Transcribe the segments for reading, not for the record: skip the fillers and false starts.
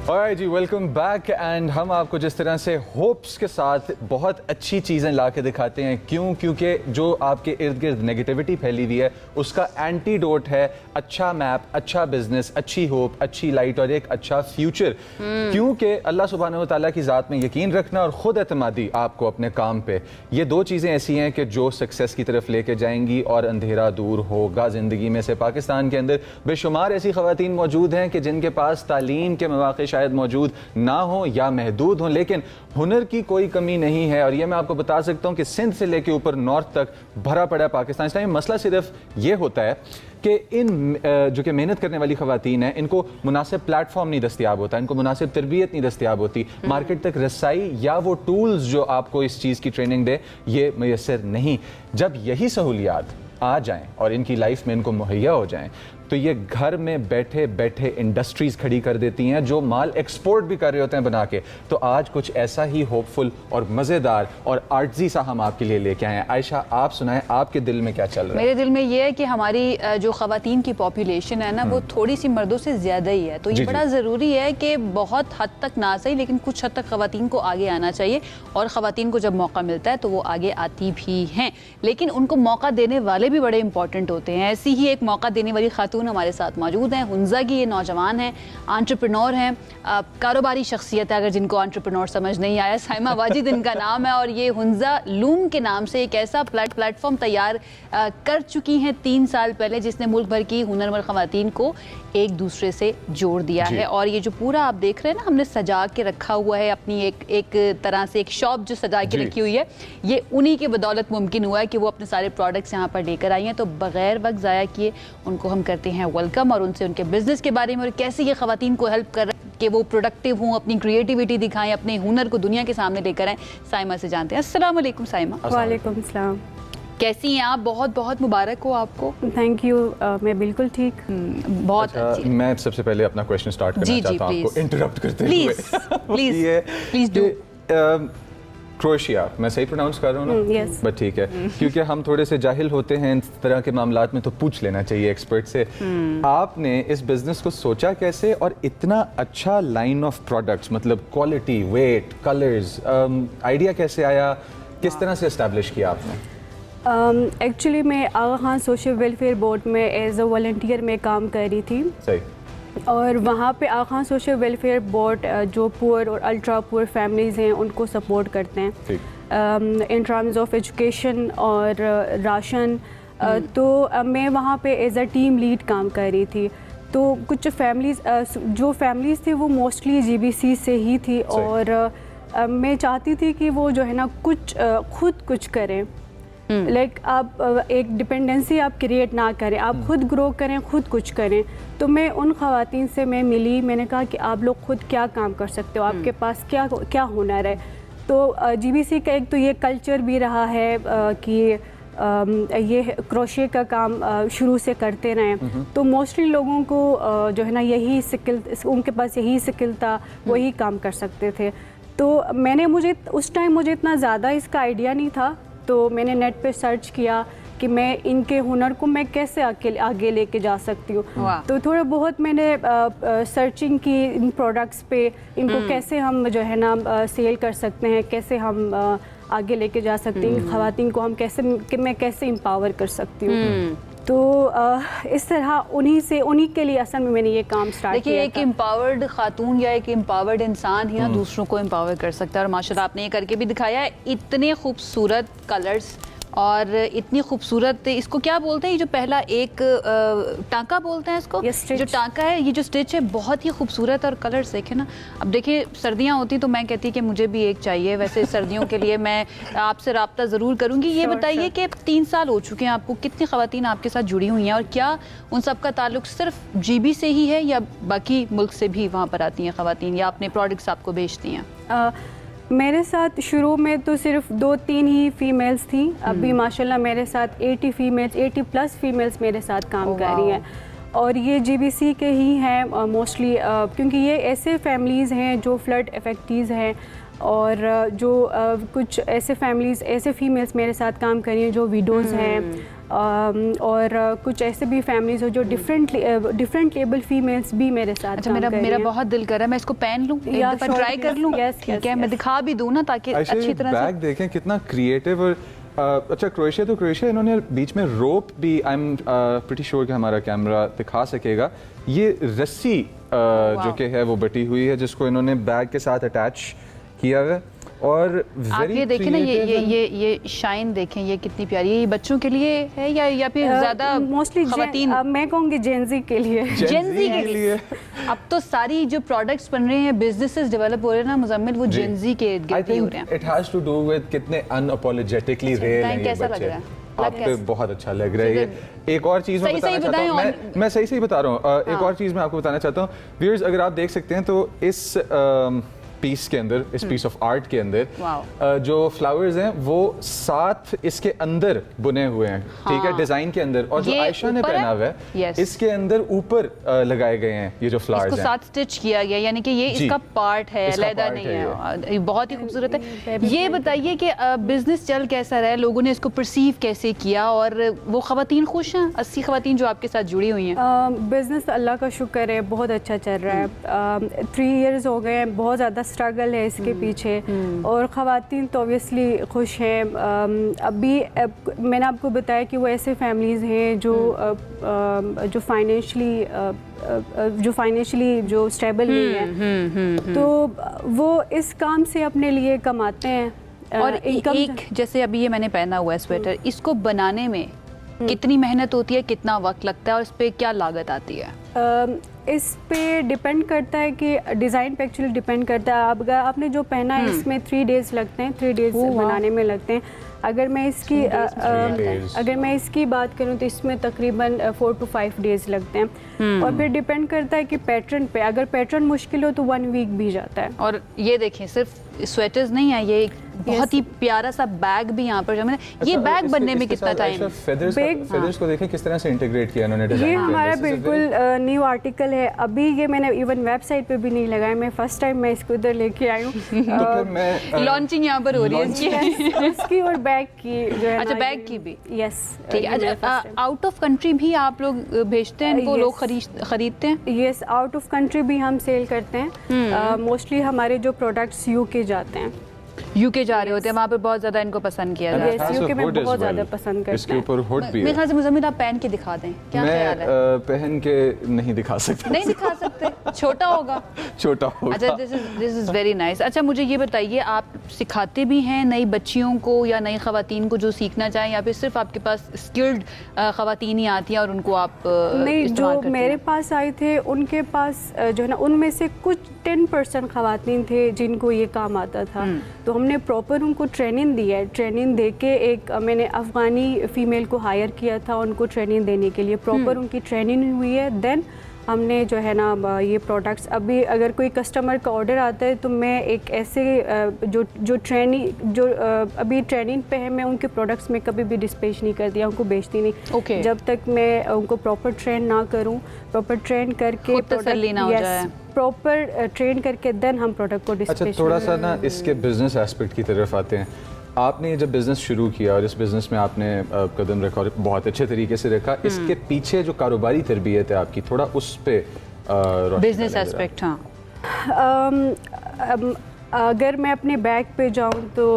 Alright ji, welcome back. And हम आपको जिस तरह से होप्स के साथ बहुत अच्छी चीज़ें ला के दिखाते हैं, क्योंकि जो आपके इर्द गिर्द नेगेटिविटी फैली हुई है उसका एंटीडोट है अच्छा मैप, अच्छा बिजनेस, अच्छी होप, अच्छी लाइट और एक अच्छा फ्यूचर। क्योंकि अल्लाह सुब्हानहू व तआला की ज़ात में यकीन रखना और ख़ुद एतमादी आपको अपने काम पे, ये दो चीज़ें ऐसी हैं कि जो सक्सेस की तरफ लेके जाएंगी और अंधेरा दूर होगा ज़िंदगी में से। पाकिस्तान के अंदर बेशुमार ऐसी ख़वातीन मौजूद हैं कि जिनके पास तालीम के मौक़े शायद मौजूद ना हो या महदूद हों, लेकिन हुनर की कोई कमी नहीं है। और ये मैं आपको बता सकता हूँ कि सिंध से लेके ऊपर नॉर्थ तक भरा पड़ा है पाकिस्तान। इस टाइम मसला सिर्फ ये होता है कि इन जो कि मेहनत करने वाली ख़वातीन हैं, इनको मुनासिब प्लेटफॉर्म नहीं दस्तियाब होता, इनको मुनासिब तरबियत नहीं दस्तियाब होती, मार्केट तक रसाई या वो टूल्स जो आपको इस चीज़ की ट्रेनिंग दे ये मैसर नहीं। जब यही सहूलियात आ जाएं और इनकी लाइफ में इनको मुहैया हो जाएं तो ये घर में बैठे बैठे इंडस्ट्रीज़ खड़ी कर देती हैं जो माल एक्सपोर्ट भी कर रहे होते हैं बना के। तो आज कुछ ऐसा ही होपफुल और मज़ेदार और आर्टजी सा हम आपके लिए लेके आए हैं। आयशा, आप सुनाएं, आपके दिल में क्या चल रहा है? मेरे दिल में ये है कि हमारी जो ख़वातीन की पॉपुलेशन है ना, वो थोड़ी सी मर्दों से ज़्यादा ही है। तो ये बड़ा ज़रूरी है कि बहुत हद तक ना सही लेकिन कुछ हद तक ख़वातीन को आगे आना चाहिए। और ख़वातीन को जब मौका मिलता है तो वो आगे आती भी हैं, लेकिन उनको मौका देने वाले भी बड़े इंपॉर्टेंट होते हैं। ऐसी ही एक मौका देने वाली खातून हमारे साथ मौजूद हैं। हुंजा की ये नौजवान हैं, एंटरप्रेन्योर हैं, कारोबारी शख्सियत है। अगर जिनको एंटरप्रेन्योर समझ नहीं आया, साइमा वाजिद इनका नाम है और ये हुंजा लूम के नाम से एक ऐसा प्लेटफॉर्म तैयार कर चुकी हैं 3 साल पहले, जिसने मुल्क भर की हुनरमंद ख़वातीन को एक दूसरे से जोड़ दिया है। और ये जो पूरा आप देख रहे हैं ना, हमने सजा के रखा हुआ है अपनी एक तरह से एक शॉप जो सजा के रखी हुई है, ये उन्हीं के बदौलत मुमकिन हुआ है कि वो अपने सारे प्रोडक्ट्स यहाँ पर लेकर आई हैं। तो बगैर वक्त ज़ाया किए उनको हम करते हैं वेलकम और उनसे उनके बिजनेस के बारे में और कैसे ये ख़वातीन को हेल्प कर रहे हैं कि वो प्रोडक्टिव हों, अपनी क्रिएटिविटी दिखाएं, अपने हुनर को दुनिया के सामने लेकर आएँ। साइमा से जानते हैं। अस्सलाम वालेकुम साइमा। वालेकुम सलाम। कैसी हैं आप? बहुत बहुत मुबारक हो आपको। Thank you. मैं बिल्कुल ठीक। बहुत अच्छी। मैं सबसे पहले अपना क्वेश्चन स्टार्ट करना चाहता हूं आपको इंटरप्ट करते हुए। Please do. क्रोएशिया, मैं सही प्रोनाउंस कर रहा हूँ ना? यस। बट ठीक है, क्योंकि हम थोड़े से जाहिल होते हैं इस तरह के मामलात में, तो पूछ लेना चाहिए एक्सपर्ट से। आपने इस बिजनेस को सोचा कैसे और इतना अच्छा लाइन ऑफ प्रोडक्ट्स, मतलब क्वालिटी, वेट, कलर्स, आइडिया कैसे आया, किस तरह से एस्टैब्लिश किया आपने? एक्चुअली मैं आगा खान सोशल वेलफेयर बोर्ड में एज अ वॉलंटियर में काम कर रही थी। सही। और वहाँ पे आगा खान सोशल वेलफेयर बोर्ड जो पुअर और अल्ट्रा पुअर फैमिलीज़ हैं उनको सपोर्ट करते हैं इन टर्म्स ऑफ एजुकेशन और राशन। तो मैं वहाँ पे एज अ टीम लीड काम कर रही थी। तो कुछ जो फैमिलीज़ थी वो मोस्टली GBC से ही थी और मैं चाहती थी कि वो जो है ना खुद कुछ करें। लाइक आप एक डिपेंडेंसी आप क्रिएट ना करें, आप खुद ग्रो करें, खुद कुछ करें। तो मैं उन ख़वातीन से मैं मिली, मैंने कहा कि आप लोग खुद क्या काम कर सकते हो, आपके पास क्या क्या हुनर है। तो GBC का एक तो ये कल्चर भी रहा है कि ये क्रोशे का काम शुरू से करते रहें। तो मोस्टली लोगों को जो है ना यही स्किल, उनके पास यही स्किल था, वही काम कर सकते थे। तो उस टाइम मुझे इतना ज़्यादा इसका आइडिया नहीं था। तो मैंने नेट पे सर्च किया कि मैं इनके हुनर को मैं कैसे आगे लेके जा सकती हूँ। तो थोड़ा बहुत मैंने सर्चिंग की इन प्रोडक्ट्स पे, इनको कैसे हम जो है ना सेल कर सकते हैं, कैसे हम आगे लेके जा सकते हैं, ख़वातीन को हम मैं कैसे एम्पावर कर सकती हूँ। तो इस तरह उन्हीं के लिए असल में मैंने ये काम स्टार्ट किया। देखिए, एक एम्पावर्ड खातून या एक एम्पावर्ड इंसान ही ना दूसरों को एम्पावर कर सकता है और माशाल्लाह आपने ये करके भी दिखाया है। इतने खूबसूरत कलर्स और इतनी खूबसूरत, इसको क्या बोलते हैं, ये जो पहला एक टांका बोलते हैं इसको, जो टांका है, ये जो स्टिच है बहुत ही खूबसूरत। और कलर्स देखें ना, अब देखिए सर्दियाँ होती तो मैं कहती कि मुझे भी एक चाहिए। वैसे सर्दियों के लिए मैं आपसे रब्ता ज़रूर करूँगी। ये बताइए कि 3 साल हो चुके हैं आपको, कितनी ख़वातीन आपके साथ जुड़ी हुई हैं और क्या उन सब का ताल्लुक सिर्फ GB से ही है या बाकी मुल्क से भी वहाँ पर आती हैं ख़वातीन या अपने प्रोडक्ट्स आपको बेचती हैं? मेरे साथ शुरू में तो सिर्फ 2-3 ही फीमेल्स थी। अभी माशाल्लाह मेरे साथ 80 प्लस फीमेल्स मेरे साथ काम कर रही हैं और ये GBC के ही हैं मोस्टली, क्योंकि ये ऐसे फैमिलीज़ हैं जो फ्लड इफेक्टीज़ हैं और जो कुछ ऐसे फैमिलीज़, ऐसे फीमेल्स मेरे साथ काम कर रही हैं जो विडोज़ हैं और कुछ ऐसे भी फैमिलीज हो जो डिफरेंट लेबल फीमेल्स भी मेरे साथ अच्छा, मेरा बहुत दिल कर रहा है मैं इसको पहन लूं, एक दफा ट्राई कर लूं। ठीक है, मैं दिखा भी दूं ना ताकि अच्छी तरह से। बैग देखें कितना क्रिएटिव और अच्छा, क्रोएशिया इन्होंने बीच में रोप भी, आई एम प्रीटी श्योर कि हमारा कैमरा दिखा सकेगा, ये रस्सी जो कि है वो बटी हुई है जिसको इन्होंने बैग के साथ अटैच किया हुआ है। और आप ये देखें ना, ये शाइन देखें, ये कितनी प्यारी है। ये बच्चों के लिए है या फिर ज्यादा मोस्टली खवातीन? मैं कहूँगी जेनजी के लिए। जेनजी के लिए अब तो सारी जो प्रोडक्ट्स बन रहे हैं, बिजनेसेस डेवलप हो रहे हैं ना मुजम्मिल, वो जेनजी के इर्द गिर्द ही हो रहे हैं। It has to do with कितने अनअपोलोजेटिकली रियल हैं ये कैसा लग बच्चे। रहा है? आप पे बहुत अच्छा लग रहा है ये। एक और चीज़ मैं बताना चाहता हूँ, मैं सही बता रहा हूँ। एक और चीज़ मैं आपको बताना चाहता हूँ व्यूअर्स, अगर आप देख सकते हैं तो इस पीस के अंदर, इस पीस ऑफ आर्ट के अंदर जो फ्लावर्स हैं वो 7 इसके अंदर बुने हुए हैं। ठीक है, डिजाइन के अंदर। और जो आयशा ने पहना हुआ है इसके अंदर ऊपर लगाए गए हैं ये जो फ्लावर्स हैं, 7 स्टिच किया गया, यानी कि ये इसका पार्ट है, अलग नहीं है। बहुत ही खूबसूरत है। ये बताइए कि बिजनेस चल कैसा रहा है, लोगों ने इसको परसीव कैसे किया और वो खवातीन खुश हैं? 80 खवातीन जो आपके साथ जुड़ी हुई हैं। बिजनेस अल्लाह का शुक्र है बहुत अच्छा चल रहा है। 3 इयर्स हो गए हैं, बहुत ज़्यादा स्ट्रगल है इसके पीछे, और ख़वातीन तो ऑब्वियसली खुश हैं। अभी मैंने आपको बताया कि वो ऐसे फैमिलीज़ हैं जो फाइनेंशियली जो स्टेबल नहीं है, तो वो इस काम से अपने लिए कमाते हैं। और एक जैसे अभी ये मैंने पहना हुआ है स्वेटर, इसको बनाने में कितनी मेहनत होती है, कितना वक्त लगता है और इस पे क्या लागत आती है? इस पे डिपेंड करता है कि डिज़ाइन पे एक्चुअली डिपेंड करता है। अब अगर आपने जो पहना है इसमें 3 डेज़ लगते हैं, 3 डेज़ बनाने में लगते हैं। अगर मैं इसकी बात करूं तो इसमें तकरीबन 4 to 5 डेज़ लगते हैं। और फिर डिपेंड करता है कि पैटर्न पे, अगर पैटर्न मुश्किल हो तो 1 वीक भी जाता है। और ये देखें, सिर्फ स्वेटर्स नहीं है, ये बहुत ही प्यारा सा बैग भी यहाँ पर जमा है। ये बैग बनने में कितना टाइम? फेदर्स को देखें किस तरह से इंटीग्रेट किया इन्होंने डिजाइन। ये हमारा बिल्कुल न्यू आर्टिकल है, अभी ये मैंने इवन वेबसाइट पे भी नहीं लगाया, मैं फर्स्ट टाइम मैं इसको इधर लेके आई हूँ। लॉन्चिंग यहाँ पर हो रही है इसकी और बैग की जो है। अच्छा, बैग की भी? यस, ठीक है। आउट ऑफ कंट्री भी आप लोग भेजते हैं इनको? लोग खरीदते हैं? यस, आउट ऑफ कंट्री भी हम सेल करते हैं। मोस्टली हमारे जो प्रोडक्ट्स यूके जाते हैं, यूके जा रहे होते हैं, वहाँ पे बहुत ज्यादा इनको पसंद किया जाता है। यूके में बहुत ज्यादा पसंद करते हैं। इसके ऊपर हुड भी है। मेरे ख्याल से मुज़म्मिल आप पहन के दिखा दें, क्या ख्याल है? पहन के नहीं दिखा सकते। नहीं दिखा सकते, छोटा होगा। छोटा होगा। अच्छा, दिस इज वेरी नाइस। अच्छा, मुझे ये बताइए, आप सिखाते भी हैं नई बच्चियों को या नई खवातीन को जो सीखना चाहें, या फिर सिर्फ आपके पास स्किल्ड खवातीन ही आती हैं और उनको आप नहीं, जो मेरे पास आए थे उनके पास जो है ना, उनमें से कुछ 10% खवातीन थे जिनको ये काम आता था। तो हमने प्रॉपर उनको ट्रेनिंग दी है। ट्रेनिंग दे के मैंने अफ़गानी फ़ीमेल को हायर किया था उनको ट्रेनिंग देने के लिए। प्रॉपर उनकी ट्रेनिंग हुई है। देन हमने जो है ना ये प्रोडक्ट्स, अभी अगर कोई कस्टमर का ऑर्डर आता है तो मैं एक ऐसे जो अभी ट्रेनिंग पे है, मैं उनके प्रोडक्ट्स में कभी भी डिस्पैच नहीं करती, उनको बेचती नहीं जब तक मैं उनको प्रॉपर ट्रेन ना करूं। प्रॉपर ट्रेन करके प्रॉपर ट्रेन करके देन हम प्रोडक्ट को डिस्पैच। अच्छा, थोड़ा सा ना इसके बिजनेस एस्पेक्ट की तरफ आते हैं। आपने जब बिज़नेस शुरू किया और इस बिज़नेस में आपने कदम रखा और बहुत अच्छे तरीके से रखा, इसके पीछे जो कारोबारी तरबियत है आपकी, थोड़ा उस पे बिजनेस एस्पेक्ट। हाँ, अगर मैं अपने बैग पे जाऊं तो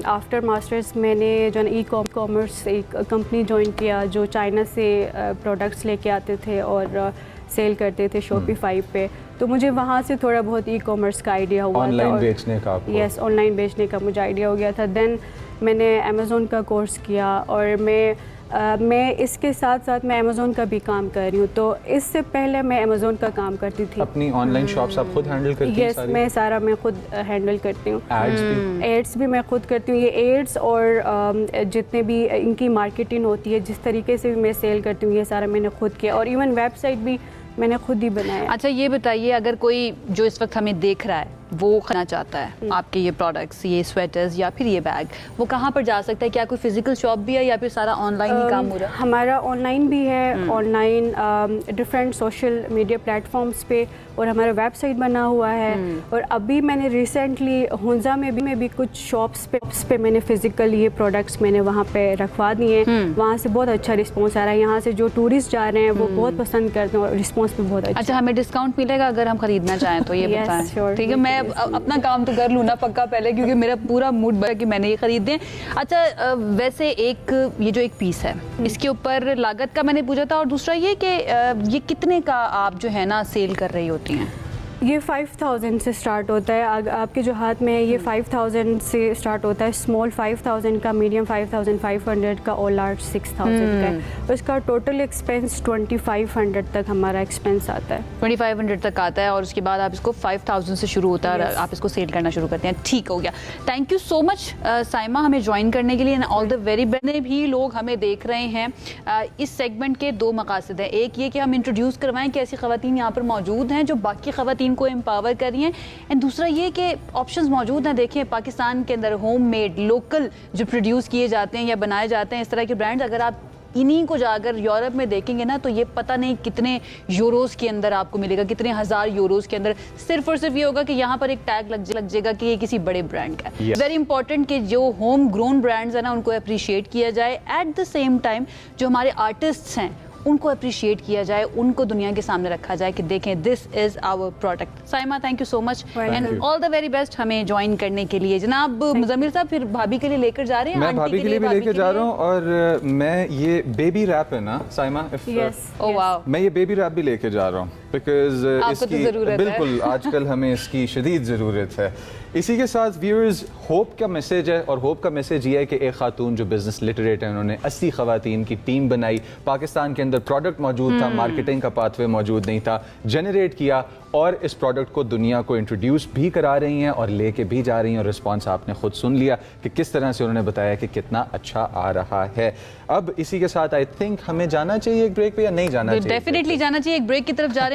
आफ्टर मास्टर्स मैंने जो ई कॉमर्स एक कंपनी ज्वाइन किया जो चाइना से प्रोडक्ट्स लेके आते थे और सेल करते थे शॉपिफाई पे। तो मुझे वहाँ से थोड़ा बहुत ई कॉमर्स का आइडिया हुआ था, ऑनलाइन बेचने का आपको? यस, ऑनलाइन बेचने का मुझे आइडिया हो गया था। देन मैंने अमेज़ोन का कोर्स किया और मैं इसके साथ साथ मैं अमेज़ोन का भी काम कर रही हूँ। तो इससे पहले मैं अमेज़ोन का काम करती थी। अपनी ऑनलाइन शॉप्स आप खुद हैंडल करती हैं? यस, मैं खुद हैंडल करती हूँ। एड्स भी मैं खुद करती हूँ। ये एड्स और जितने भी इनकी मार्केटिंग होती है, जिस तरीके से भी मैं सेल करती हूँ, ये सारा मैंने खुद किया। और इवन वेबसाइट भी मैंने खुद ही बनाया। अच्छा, ये बताइए, अगर कोई जो इस वक्त हमें देख रहा है वो खरीदना चाहता है आपके ये प्रोडक्ट्स, ये स्वेटर्स या फिर ये बैग, वो कहाँ पर जा सकता है? क्या कोई फिजिकल शॉप भी है या फिर सारा ऑनलाइन ही काम हो रहा है? हमारा ऑनलाइन भी है, online different social media platforms पे, और हमारा वेबसाइट बना हुआ है। और अभी मैंने रिसेंटली हुंजा में भी कुछ शॉप्स पे मैंने फिजिकल ये प्रोडक्ट्स मैंने वहाँ पे रखवा दिए हैं। वहाँ से बहुत अच्छा रिस्पांस आ रहा है। यहाँ से जो टूरिस्ट जा रहे हैं वो बहुत पसंद करते हैं और रिस्पांस भी बहुत अच्छा। हमें डिस्काउंट मिलेगा अगर हम खरीदना चाहें तो? ये Yes, बताएं। sure, ठीक है, मैं अपना काम तो कर लूँ ना पक्का पहले, क्योंकि मेरा पूरा मूड बना कि मैंने ये खरीदे। अच्छा, वैसे एक ये जो एक पीस है इसके ऊपर लागत का मैंने पूछा था, और दूसरा ये कि ये कितने का आप जो है ना सेल कर रही होती हैं? ये 5000 से स्टार्ट होता है। आपके जो हाथ में है ये 5000 से स्टार्ट होता है। स्मॉल 5000 का, मीडियम 5500 का और लार्ज 6000 का है। तो इसका टोटल एक्सपेंस 2500 तक हमारा एक्सपेंस आता है। 2500 तक आता है, और उसके बाद आप इसको 5000 से शुरू होता है और आप इसको सेल करना शुरू करते हैं। ठीक हो गया, thank you so much Saima हमें ज्वाइन करने के लिए, and all the very best. भी लोग हमें देख रहे हैं, इस सेगमेंट के दो मकासद हैं। एक ये कि हम इंट्रोड्यूस करवाएं कि ऐसी खवातीन यहाँ पर मौजूद हैं जो बाकी खवातीन को एम्पावर कर रही हैं, एंड दूसरा ये कि ऑप्शंस मौजूद हैं। देखिए, पाकिस्तान के अंदर होम मेड लोकल जो प्रोड्यूस किए जाते हैं या बनाए जाते हैं इस तरह के ब्रांड्स, अगर आप इन्हीं को जाकर यूरोप में देखेंगे ना तो ये पता नहीं कितने यूरोस के अंदर आपको मिलेगा, कितने हजार यूरोस के अंदर। सिर्फ और सिर्फ ये होगा कि यहाँ पर एक टैग लग जाएगा कि ये किसी बड़े ब्रांड का है। वेरी इंपॉर्टेंट कि जो होम ग्रोन ब्रांड्स है ना उनको अप्रिशिएट किया जाए, एट द सेम टाइम जो हमारे आर्टिस्ट्स हैं उनको अप्रिशिएट किया जाए, उनको दुनिया के सामने रखा जाए कि देखें this is our product. Saima, thank you so much and all the very best हमें ज्वाइन करने के लिए। जनाब मुजम्मिल साहब, फिर भाभी के लिए लेकर जा रहे हैं? मैं भाभी के लिए भी लेकर जा रहा हूँ, और मैं ये बेबी रैप है ना साइमा, ओह वाओ, मैं ये बेबी रैप भी लेके जा रहा हूँ बिकॉज इसकी बिल्कुल आजकल हमें इसकी शदीद ज़रूरत है। इसी के साथ व्यूअर्स, होप का मैसेज है, और होप का मैसेज ये है कि एक खातून जो बिजनेस लिटरेट है, उन्होंने 80 खवातीन की टीम बनाई। पाकिस्तान के अंदर प्रोडक्ट मौजूद था, मार्केटिंग का पाथवे मौजूद नहीं था, जनरेट किया, और इस प्रोडक्ट को दुनिया को इंट्रोड्यूस भी करा रही हैं और लेके भी जा रही हैं। और रिस्पांस आपने खुद सुन लिया कि किस तरह से उन्होंने बताया कि कितना अच्छा आ रहा है। अब इसी के साथ आई थिंक हमें जाना चाहिए एक ब्रेक पे, या नहीं जाना चाहिए? डेफिनेटली जाना चाहिए, एक ब्रेक की तरफ जा रहे हैं।